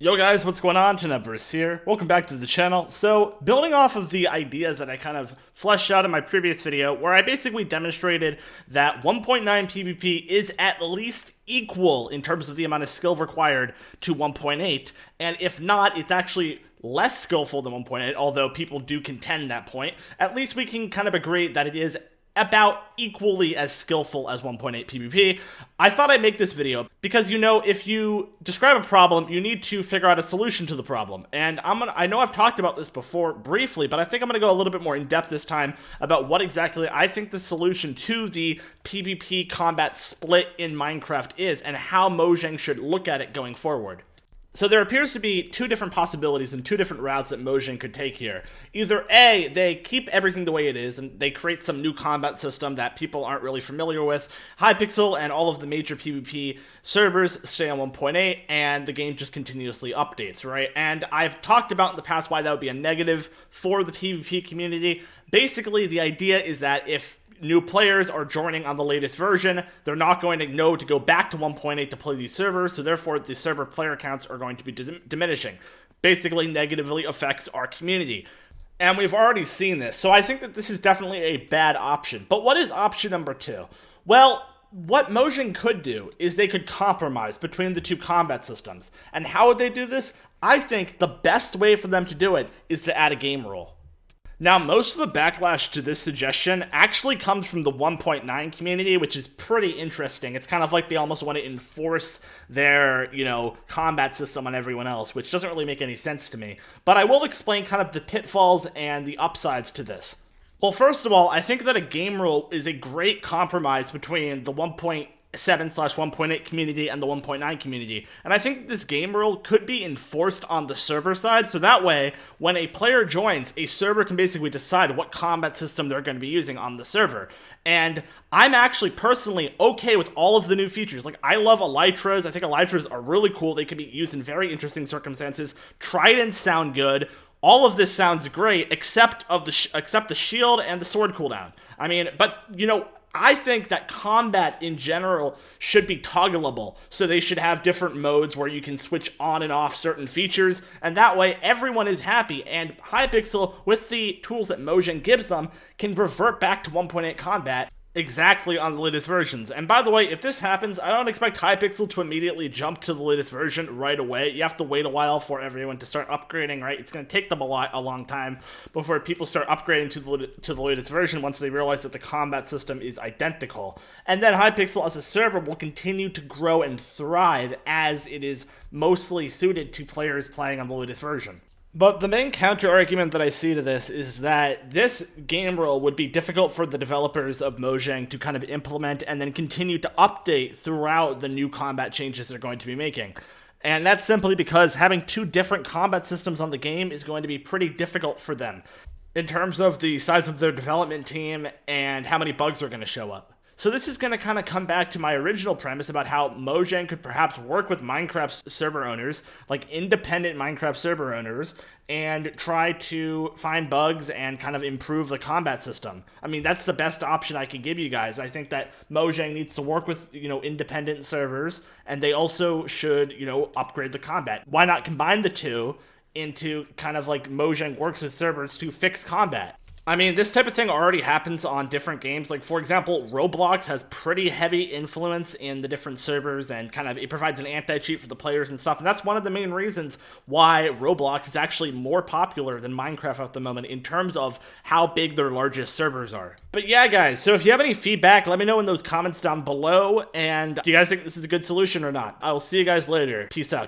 Yo guys, what's going on? Bruce here. Welcome back to the channel. So, building off of the ideas that I kind of fleshed out in my previous video, where I basically demonstrated that 1.9 PvP is at least equal in terms of the amount of skill required to 1.8, and if not, it's actually less skillful than 1.8, although people do contend that point. At least we can kind of agree that it is about equally as skillful as 1.8 PvP. I thought I'd make this video because, if you describe a problem, you need to figure out a solution to the problem. And I know I've talked about this before briefly, but I think I'm gonna go a little bit more in depth this time about what exactly I think the solution to the PvP combat split in Minecraft is and how Mojang should look at it going forward. So there appears to be two different possibilities and two different routes that Mojang could take here. Either A, they keep everything the way it is and they create some new combat system that people aren't really familiar with. Hypixel and all of the major PvP servers stay on 1.8 and the game just continuously updates, right? And I've talked about in the past why that would be a negative for the PvP community. Basically, the idea is that if new players are joining on the latest version, they're not going to know to go back to 1.8 to play these servers, so therefore the server player counts are going to be diminishing. Basically negatively affects our community. And we've already seen this, so I think that this is definitely a bad option. But what is option number two? Well, what Mojang could do is they could compromise between the two combat systems. And how would they do this? I think the best way for them to do it is to add a game rule. Now, most of the backlash to this suggestion actually comes from the 1.9 community, which is pretty interesting. It's kind of like they almost want to enforce their, combat system on everyone else, which doesn't really make any sense to me. But I will explain kind of the pitfalls and the upsides to this. Well, first of all, I think that a game rule is a great compromise between the 1.7/1.8 community and the 1.9 community. And I think this game rule could be enforced on the server side, so that way, when a player joins, a server can basically decide what combat system they're going to be using on the server. And I'm actually personally okay with all of the new features. Like, I love elytras. I think elytras are really cool. They can be used in very interesting circumstances. Tridents sound good. All of this sounds great, except the shield and the sword cooldown. I think that combat in general should be toggleable, so they should have different modes where you can switch on and off certain features, and that way everyone is happy, and Hypixel, with the tools that Mojang gives them, can revert back to 1.8 combat exactly on the latest versions. And by the way, if this happens, I don't expect Hypixel to immediately jump to the latest version right away. You have to wait a while for everyone to start upgrading, right? It's going to take them a long time before people start upgrading to the latest version once they realize that the combat system is identical. And then Hypixel as a server will continue to grow and thrive as it is mostly suited to players playing on the latest version. But the main counter-argument that I see to this is that this game rule would be difficult for the developers of Mojang to kind of implement and then continue to update throughout the new combat changes they're going to be making. And that's simply because having two different combat systems on the game is going to be pretty difficult for them in terms of the size of their development team and how many bugs are going to show up. So this is going to kind of come back to my original premise about how Mojang could perhaps work with Minecraft server owners, like independent Minecraft server owners, and try to find bugs and kind of improve the combat system. I mean, that's the best option I can give you guys. I think that Mojang needs to work with, independent servers, and they also should, upgrade the combat. Why not combine the two into kind of like Mojang works with servers to fix combat? I mean, this type of thing already happens on different games. Like, for example, Roblox has pretty heavy influence in the different servers and kind of it provides an anti-cheat for the players and stuff. And that's one of the main reasons why Roblox is actually more popular than Minecraft at the moment in terms of how big their largest servers are. But yeah, guys, so if you have any feedback, let me know in those comments down below. And do you guys think this is a good solution or not? I will see you guys later. Peace out.